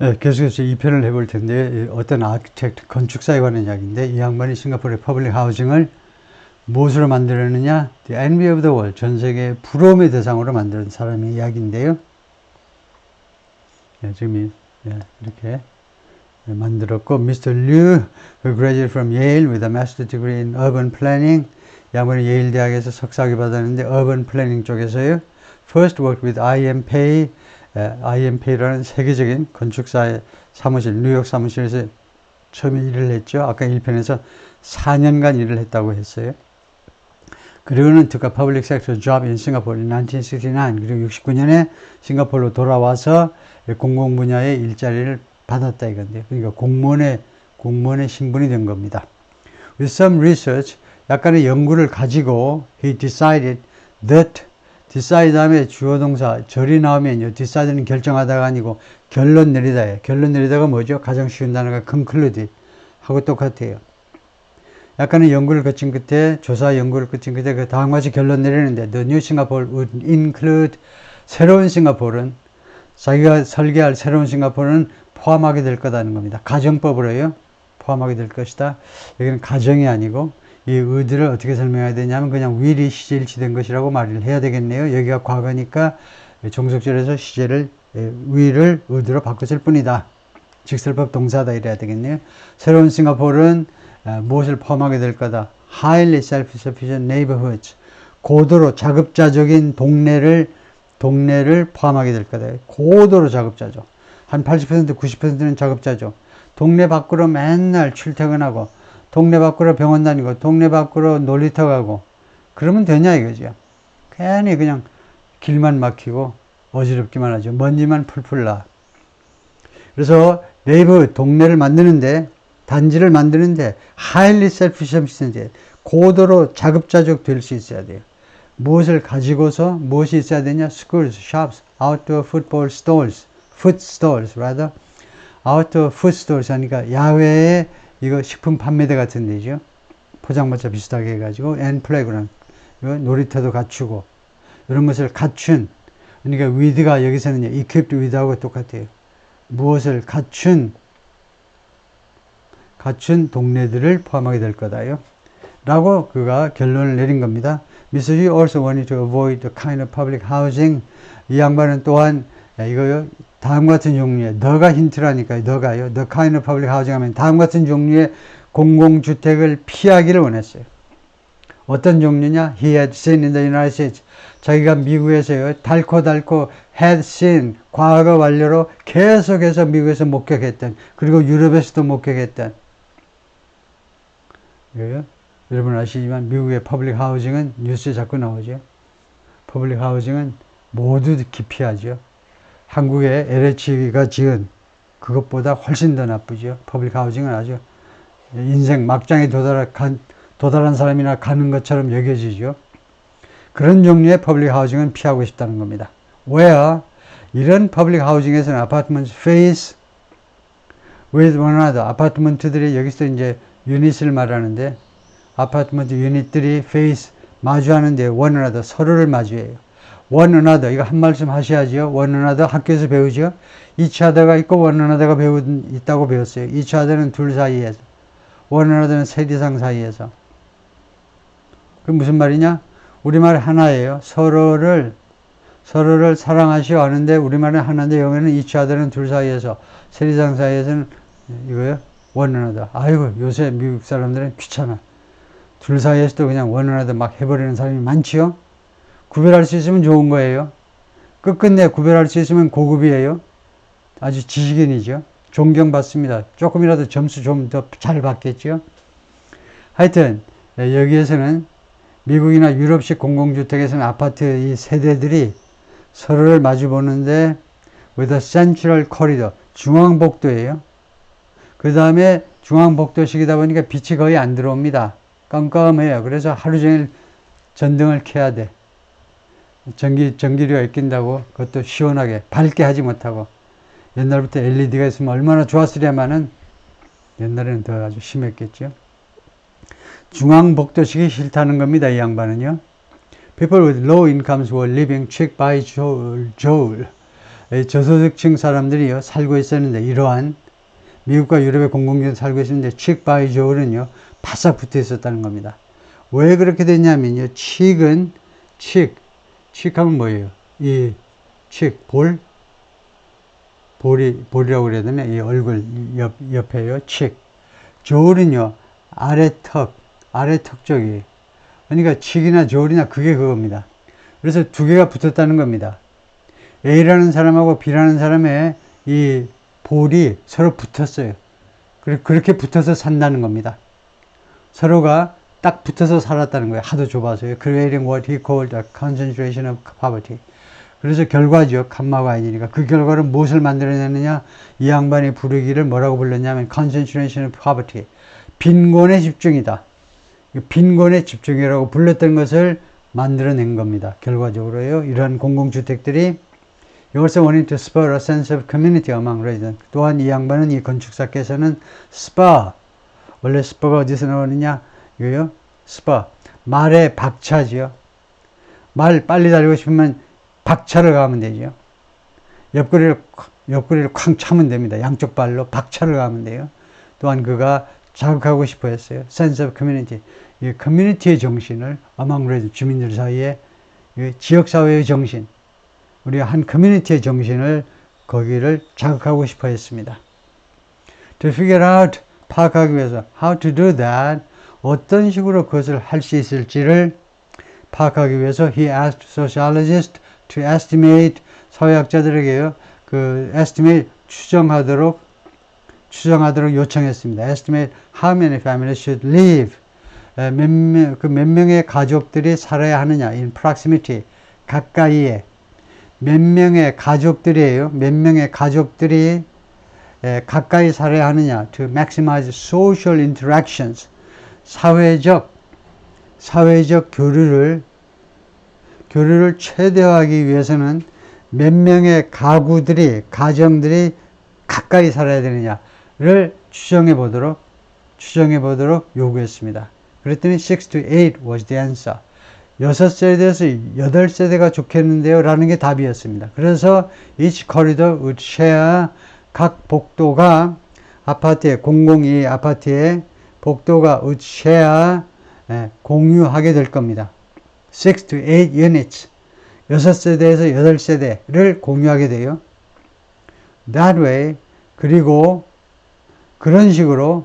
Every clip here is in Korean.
네, 계속해서 2편을 해볼 텐데 어떤 아키텍트 건축사에 관한 이야기인데 이 양반이 싱가포르의 퍼블릭 하우징을 무엇으로 만들었느냐? The envy of the world, 전 세계 부러움의 대상으로 만든 사람의 이야기인데요. 네, 지금 이렇게 만들었고, Mr. Liu, who graduated from Yale with a master degree in urban planning, 양반이 예일 대학에서 석사학위 받았는데 urban planning 쪽에서요. First worked with I.M. Pei, I.M. Pei라는 세계적인 건축사의 사무실, 뉴욕 사무실에서 처음에 일을 했죠. 아까 1편에서 4년간 일을 했다고 했어요. 그리고는 took a public sector job in Singapore in 1969. 그리고 69년에 싱가포르로 돌아와서 공공 분야의 일자리를 받았다 이건데요. 그러니까 공무원의 신분이 된 겁니다. With some research, 약간의 연구를 가지고 he decided that decide 다음에 주어 동사 절이 나오면요. decide는 결정하다가 아니고 결론 내리다예요. 결론 내리다가 뭐죠? 가장 쉬운 단어가 conclude 하고 똑같아요. 약간의 연구를 거친 끝에 조사 연구를 거친 끝에 그 다음과 같이 결론 내리는데 the new Singapore would include 새로운 싱가포르는 자기가 설계할 새로운 싱가포르는 포함하게 될 거다는 겁니다. 가정법으로요. 포함하게 될 것이다. 여기는 가정이 아니고 이 의도를 어떻게 설명해야 되냐면 그냥 will이 시제일치된 것이라고 말을 해야 되겠네요. 여기가 과거니까 종속절에서 시제를 will을 의도로 바꿨을 뿐이다. 직설법 동사다 이래야 되겠네요. 새로운 싱가포르는 무엇을 포함하게 될 거다. Highly self-sufficient neighborhoods. 고도로 자급자족인 동네를 포함하게 될 거다. 고도로 자급자족. 한 80%, 90%는 자급자족. 동네 밖으로 맨날 출퇴근하고 동네 밖으로 병원 다니고 동네 밖으로 놀이터 가고 그러면 되냐 이거죠. 괜히 그냥 길만 막히고 어지럽기만 하죠. 먼지만 풀풀 나. 그래서 네이버 동네를 만드는데 단지를 만드는데 highly self-sufficient 고도로 자급자족 될 수 있어야 돼요. 무엇을 가지고서 무엇이 있어야 되냐? schools, shops, outdoor football stalls, food stalls rather. outdoor food stalls 하니까 야외에 이거 식품 판매대 같은 데죠. 포장마차 비슷하게 해가지고 and playground 놀이터도 갖추고 이런 것을 갖춘 그러니까 with가 여기서는 equipped with하고 똑같아요. 무엇을 갖춘 동네들을 포함하게 될 거다요. 라고 그가 결론을 내린 겁니다. Mr. Yu also wanted to avoid the kind of public housing. 이 양반은 또한 이거요. 다음 같은 종류의 너가 힌트라니까요. 너가요. The kind of public housing 하면 다음 같은 종류의 공공주택을 피하기를 원했어요. 어떤 종류냐? He had seen in the United States. 자기가 미국에서요. 달코 had seen 과거 완료로 계속해서 미국에서 목격했던 그리고 유럽에서도 목격했던 이거요. 여러분 아시지만 미국의 퍼블릭 하우징은 뉴스에 자꾸 나오죠. 퍼블릭 하우징은 모두 기피하죠. 한국의 LH가 지은 그것보다 훨씬 더 나쁘죠. 퍼블릭 하우징은 아주 인생 막장에 도달한 사람이나 가는 것처럼 여겨지죠. 그런 종류의 퍼블릭 하우징은 피하고 싶다는 겁니다. Where 이런 퍼블릭 하우징에서는 아파트먼트 face with one another 아파트먼트들이 여기서 이제 유닛을 말하는데 아파트먼트 유닛들이 face 마주하는데 one another 서로를 마주해요. one another 이거 한 말씀 하셔야죠. one another 학교에서 배우죠. each other가 있고 one another가 있다고 배웠어요. each other는 둘 사이에서 one another는 셋 이상 사이에서. 그 무슨 말이냐? 우리말 하나예요. 서로를 사랑하시오 하는데 우리말은 하나인데 영어는 each other는 둘 사이에서 셋 이상 사이에서는 이거요. one another. 아이고 요새 미국 사람들은 귀찮아. 둘 사이에서도 그냥 one another 막 해버리는 사람이 많지요. 구별할 수 있으면 좋은 거예요. 끝끝내 구별할 수 있으면 고급이에요. 아주 지식인이죠. 존경받습니다. 조금이라도 점수 좀 더 잘 받겠죠. 하여튼 여기에서는 미국이나 유럽식 공공주택에서는 아파트 이 세대들이 서로를 마주보는데 with a central corridor 중앙복도예요. 그 다음에 중앙복도식이다 보니까 빛이 거의 안 들어옵니다. 깜깜해요. 그래서 하루 종일 전등을 켜야 돼. 전기료가 아낀다고 그것도 시원하게 밝게 하지 못하고 옛날부터 LED가 있으면 얼마나 좋았으랴마는 옛날에는 더 아주 심했겠죠. 중앙복도식이 싫다는 겁니다. 이 양반은요. People with low incomes were living cheek by jowl. 저소득층 사람들이요 살고 있었는데, 이러한 미국과 유럽의 공공주택에 살고 있었는데 칙 바이 조을은요 바싹 붙어 있었다는 겁니다. 왜 그렇게 됐냐면요, 칙은 칙하면 뭐예요? 이 칙, 볼이라고 그래야 되나? 이 얼굴 옆에요, 칙. 조울은요 아래턱 쪽이에요. 그러니까 칙이나 조울이나 그게 그겁니다. 그래서 두 개가 붙었다는 겁니다. A라는 사람하고 B라는 사람의 이 볼이 서로 붙었어요. 그렇게 붙어서 산다는 겁니다. 서로가 딱 붙어서 살았다는 거예요. 하도 좁아서요. Creating what he called a concentration of poverty. 그래서 결과죠. 감마가 아니니까. 그 결과를 무엇을 만들어내느냐? 이 양반이 부르기를 뭐라고 불렀냐면 concentration of poverty. 빈곤의 집중이다. 빈곤의 집중이라고 불렀던 것을 만들어낸 겁니다. 결과적으로요. 이러한 공공주택들이 You also wanted to spur a sense of community among residents. 또한 이 양반은, 이 건축사께서는 spur, 원래 spur가 어디서 나오느냐? 이거요, spur, 말의 박차지요. 말 빨리 달리고 싶으면 박차를 가면 되죠. 옆구리를 쾅 차면 됩니다. 양쪽 발로 박차를 가면 돼요. 또한 그가 자극하고 싶어 했어요. sense of community. 이 커뮤니티의 정신을 among residents, 주민들 사이에 지역사회의 정신, 우리가 한 커뮤니티의 정신을 거기를 자극하고 싶어 했습니다. To figure out, 파악하기 위해서 how to do that, 어떤 식으로 그것을 할 수 있을지를 파악하기 위해서 he asked sociologists to estimate, 사회학자들에게요 그 estimate, 추정하도록 요청했습니다. estimate how many families should live, 몇 명의 가족들이 살아야 하느냐, in proximity, 가까이에. 몇 명의 가족들이에요. 몇 명의 가족들이 가까이 살아야 하느냐. To maximize social interactions. 사회적 교류를 최대화하기 위해서는 몇 명의 가정들이 가까이 살아야 되느냐를 추정해 보도록 요구했습니다. 그랬더니 6 to 8 was the answer. 6세대에서 8세대가 좋겠는데요 라는 게 답이었습니다. 그래서 each corridor would share, 각 복도가 공공이 아파트의 복도가 would share, 공유하게 될 겁니다. 6 to 8 units, 6세대에서 8세대를 공유하게 돼요. That way, 그리고 그런 식으로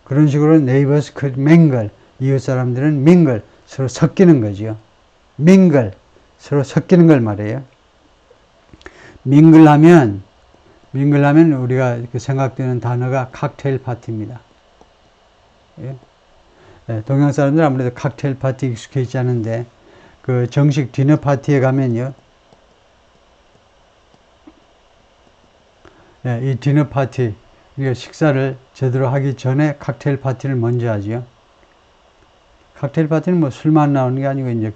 neighbors could mingle, 이웃 사람들은 mingle, 서로 섞이는 거지요. 서로 섞이는 걸 말해요. mingle 하면 우리가 생각되는 단어가 칵테일 파티입니다. 예? 동양 사람들 아무래도 칵테일 파티 익숙해 있지 않은데, 그 정식 디너 파티에 가면요, 이 디너 파티, 식사를 제대로 하기 전에 칵테일 파티를 먼저 하지요. 칵테일 파티는 뭐 술만 나오는 게 아니고 이제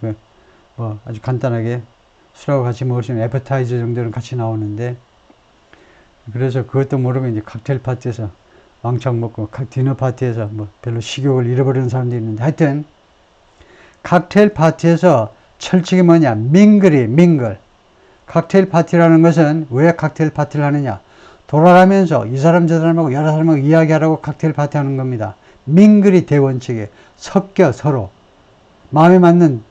아주 간단하게 술하고 같이 먹을 수 있는 애퍼타이저 정도는 같이 나오는데, 그래서 그것도 모르고 이제 칵테일 파티에서 왕창 먹고 디너 파티에서 별로 식욕을 잃어버리는 사람도 있는데, 하여튼 칵테일 파티에서 철칙이 뭐냐? mingle. 칵테일 파티라는 것은 왜 칵테일 파티를 하느냐? 돌아가면서 이 사람 저 사람하고 여러 사람하고 이야기하라고 칵테일 파티 하는 겁니다. mingle이 대원칙이에요. 섞여 서로 마음에 맞는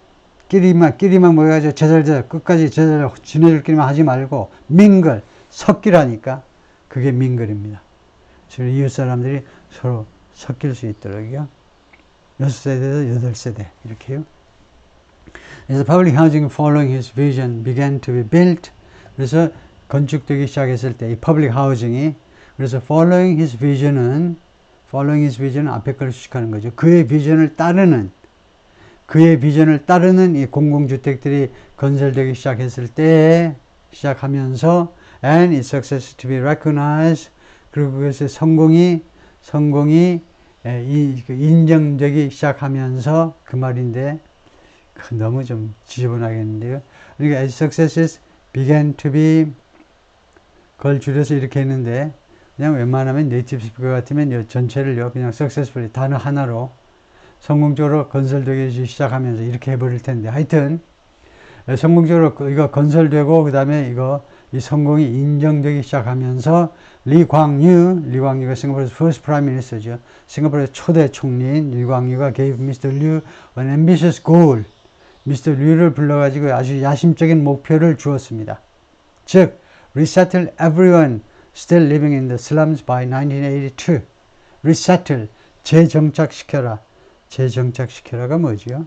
끼리만 모여가지고 제자리 끝까지 지네들끼리만 하지 말고 mingle, 섞이라니까. 그게 mingle입니다. 이웃 사람들이 서로 섞일 수 있도록요. 6세대에서 8세대 이렇게요. 그래서 public housing following his vision began to be built. 그래서 건축되기 시작했을 때 이 public housing이, 그래서 following his vision은 앞에 걸 수식하는 거죠. 그의 비전을 따르는 이 공공주택들이 건설되기 시작하면서 and its success to be recognized, 그리고 그것의 성공이 인정되기 시작하면서, 그 말인데 너무 좀 지저분하겠는데요. 그러니까 as successes began to be, 그걸 줄여서 이렇게 했는데, 그냥 웬만하면 네이티브 스피커 같으면 전체를요 그냥 successfully 단어 하나로 성공적으로 건설되기 시작하면서 이렇게 해버릴 텐데, 하여튼 성공적으로 이거 건설되고 그 다음에 이거 이 성공이 인정되기 시작하면서 리광유가 싱가포르의 first prime minister죠. 싱가포르의 초대 총리인 리광유가 gave Mr. Liu an ambitious goal. Mr. Liu를 불러가지고 아주 야심적인 목표를 주었습니다. 즉, resettle everyone still living in the slums by 1982. resettle, 재정착시켜라. 재정착시켜라가 뭐지요?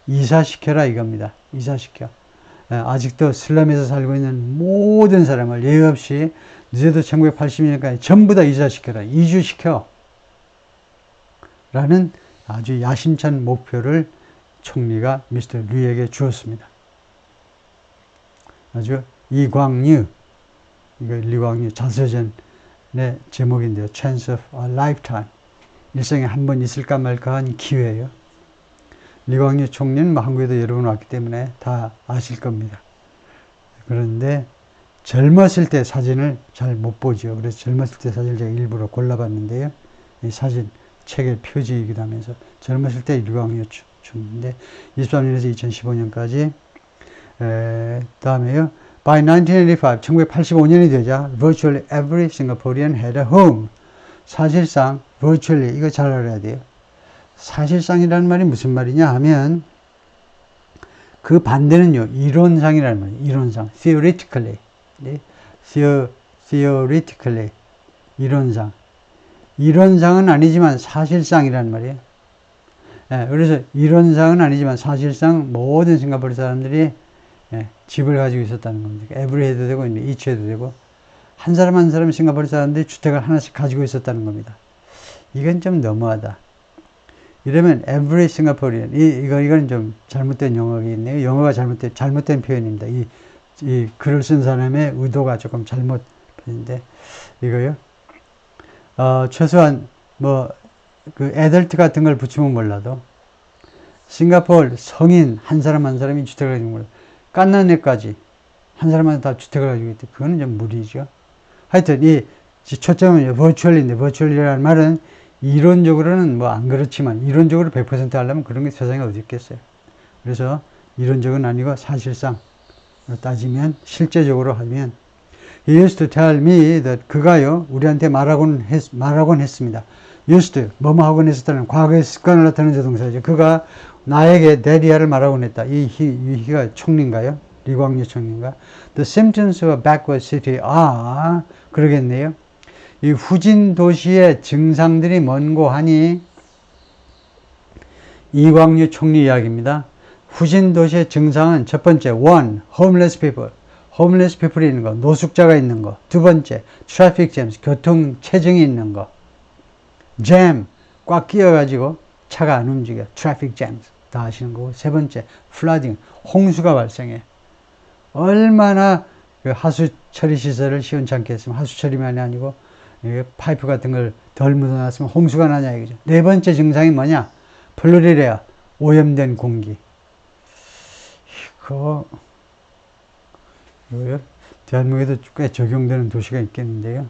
이사시켜라 이겁니다. 이사시켜. 아직도 슬럼에서 살고 있는 모든 사람을 예외 없이 늦어도 1980년까지 전부 다 이사시켜라. 이주시켜. 라는 아주 야심찬 목표를 총리가 미스터 류에게 주었습니다. 아주 이광유, 이거 리광유 자서전의 제목인데요. Chance of a Lifetime. 일생에 한 번 있을까 말까 한 기회예요. 리광유 총리는 한국에도 여러 번 왔기 때문에 다 아실 겁니다. 그런데 젊었을 때 사진을 잘 못 보죠. 그래서 젊었을 때 사진을 제가 일부러 골라봤는데요. 이 사진 책의 표지이기도 하면서 젊었을 때 리광유 총리인데 23년에서 2015년까지 다음에요. By 1985, 1985년이 되자 virtually every Singaporean had a home. 사실상 virtually 이거 잘 알아야 돼요. 사실상이라는 말이 무슨 말이냐 하면 그 반대는요. 이론상이라는 말이에요. 이론상. theoretically. 네? theoretically. 이론상. 이론상은 아니지만 사실상이라는 말이에요. 예, 그래서 이론상은 아니지만 사실상 모든 싱가포르 사람들이 집을 가지고 있었다는 겁니다. every 해도 되고 each 해도 되고 한 사람 한 사람 싱가포르 사람들이 주택을 하나씩 가지고 있었다는 겁니다. 이건 좀 너무하다. 이러면 every Singaporean 이건 좀 잘못된 영어가 있네요. 영어가 잘못된 표현입니다. 이 글을 쓴 사람의 의도가 조금 잘못인데 이거요. 최소한 그 애덜트 같은 걸 붙이면 몰라도 싱가포르 성인 한 사람 한 사람이 주택을 가지고 몰라도 깐난 애까지 한 사람마다 다 주택을 가지고 있대. 그거는 좀 무리죠. 하여튼 이 초점은 virtual인데 virtual이라는 말은 이론적으로는 안 그렇지만 이론적으로 100% 하려면 그런 게 세상에 어디 있겠어요. 그래서 이론적은 아니고 사실상 따지면 실제적으로 하면 He used to tell me that 그가요 우리한테 말하곤 했습니다. used to 뭐뭐 하곤 했었다는 과거의 습관을 나타내는 조동사죠. 그가 나에게 대리아를 말하곤 했다. 이 he가 총리인가요? 리광유 총리인가? The symptoms of a backward city are 그러겠네요. 이 후진 도시의 증상들이 뭔고 하니 이광유 총리 이야기입니다. 후진 도시의 증상은 첫 번째, one, homeless people. homeless people이 있는 거, 노숙자가 있는 거. 두 번째, traffic jams, 교통 체증이 있는 거. jam, 꽉 끼어가지고 차가 안 움직여. traffic jams, 다 아시는 거고. 세 번째, flooding, 홍수가 발생해. 얼마나 그 하수 처리 시설을 시원찮게 했으면 하수 처리만이 아니고 파이프 같은 걸 덜 묻어놨으면 홍수가 나냐 이거죠. 네 번째 증상이 뭐냐? 플루리레아, 오염된 공기. 이거요? 대한민국에도 꽤 적용되는 도시가 있겠는데요.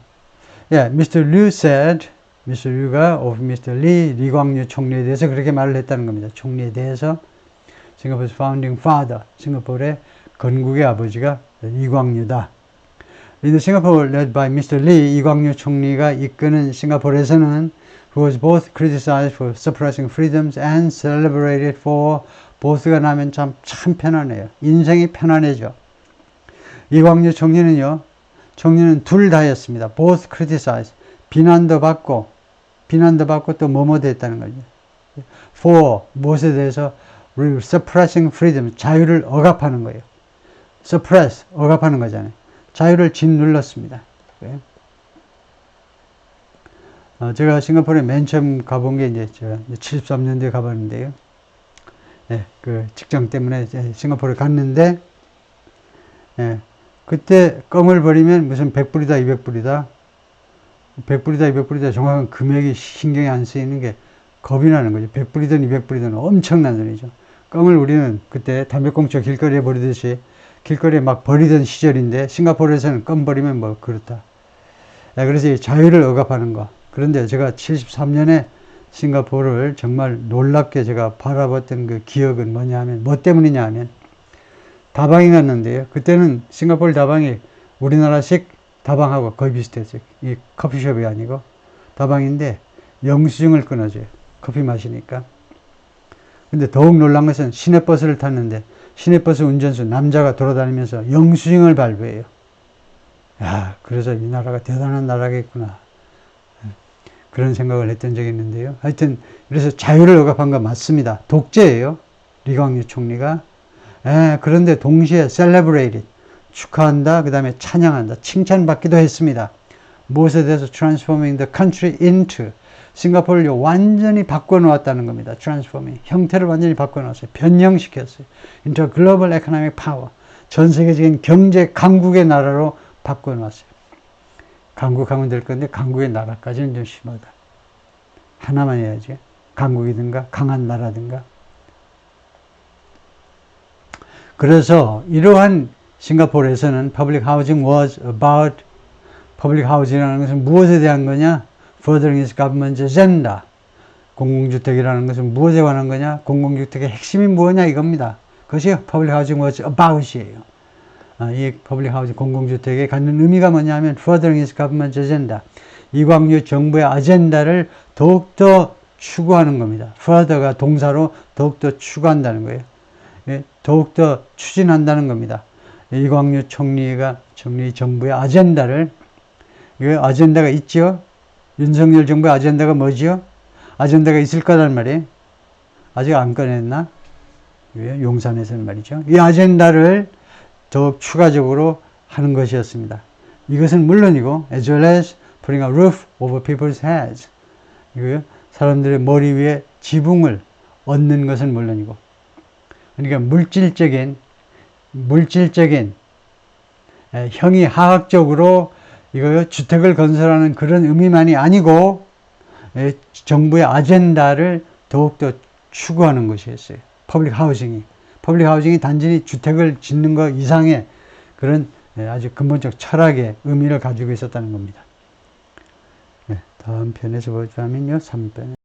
Yeah, Mr. Liu said, Mr. Liu가 of Mr. Lee, 리광유 총리에 대해서 그렇게 말을 했다는 겁니다. 총리에 대해서 싱가포르의 founding father, 싱가포르의 건국의 아버지가 이광유다. In the Singapore led by Mr. Lee, 이광유 총리가 이끄는 싱가포르에서는 who was both criticized for suppressing freedoms and celebrated for both가 나면 참 편안해요. 인생이 편안해져. 이광유 총리는 둘 다였습니다. both criticized, 비난도 받고 또 뭐뭐도 했다는 거죠. for, 무엇에 대해서 suppressing freedom, 자유를 억압하는 거예요. suppress, 억압하는 거잖아요. 자유를 짓눌렀습니다. 제가 싱가포르에 맨 처음 가본 게 이제 73년도에 가봤는데요. 그 직장 때문에 싱가포르에 갔는데, 그때 껌을 버리면 무슨 100불이다, 200불이다. 100불이다, 200불이다 정확한 금액이 신경이 안 쓰이는 게 겁이 나는 거죠. 100불이든 200불이든 엄청난 돈이죠. 껌을 우리는 그때 담배꽁초 길거리에 버리듯이 길거리에 막 버리던 시절인데 싱가포르에서는 껌 버리면 그렇다. 그래서 이 자유를 억압하는 거. 그런데 제가 73년에 싱가포르를 정말 놀랍게 제가 바라봤던 그 기억은 뭐냐 하면 뭐 때문이냐 하면 다방에 갔는데요. 그때는 싱가포르 다방이 우리나라식 다방하고 거의 비슷했어요. 이 커피숍이 아니고 다방인데 영수증을 끊어줘요. 커피 마시니까. 근데 더욱 놀란 것은 시내버스를 탔는데 시내버스 운전수 남자가 돌아다니면서 영수증을 발부해요. 야, 그래서 이 나라가 대단한 나라겠구나. 그런 생각을 했던 적이 있는데요. 하여튼 그래서 자유를 억압한 건 맞습니다. 독재예요. 리광유 총리가. 그런데 동시에 celebrated, 축하한다. 그 다음에 찬양한다. 칭찬받기도 했습니다. 무엇에 대해서 transforming the country into, 싱가포르를 완전히 바꿔놓았다는 겁니다. transforming, 형태를 완전히 바꿔놓았어요. 변형시켰어요. into a global economic power, 전 세계적인 경제 강국의 나라로 바꿔놓았어요. 강국하면 될 건데 강국의 나라까지는 좀 심하다. 하나만 해야지. 강국이든가 강한 나라든가. 그래서 이러한 싱가포르에서는 public housing was about, public housing이라는 것은 무엇에 대한 거냐? furthering its government's agenda. 공공주택이라는 것은 무엇에 관한 거냐? 공공주택의 핵심이 뭐냐 이겁니다. 그것이 public housing was about이에요. 이 public housing, 공공주택에 갖는 의미가 뭐냐면 furthering its government's agenda. 이광유 정부의 아젠다를 더욱더 추구하는 겁니다. further가 동사로 더욱더 추구한다는 거예요. 더욱더 추진한다는 겁니다. 이광유 총리 정부의 아젠다를, 아젠다가 있죠? 윤석열 정부의 아젠다가 뭐지요? 아젠다가 있을 거란 말이에요. 아직 안 꺼냈나? 용산에서는 말이죠. 이 아젠다를 더욱 추가적으로 하는 것이었습니다. 이것은 물론이고, as well as putting a roof over people's heads. 이거요. 사람들의 머리 위에 지붕을 얻는 것은 물론이고. 그러니까 물질적인 형이 하학적으로 이거요. 주택을 건설하는 그런 의미만이 아니고, 정부의 아젠다를 더욱더 추구하는 것이었어요. 퍼블릭 하우징이 단순히 주택을 짓는 것 이상의 그런 아주 근본적 철학의 의미를 가지고 있었다는 겁니다. 다음 편에서 보자면요, 3편.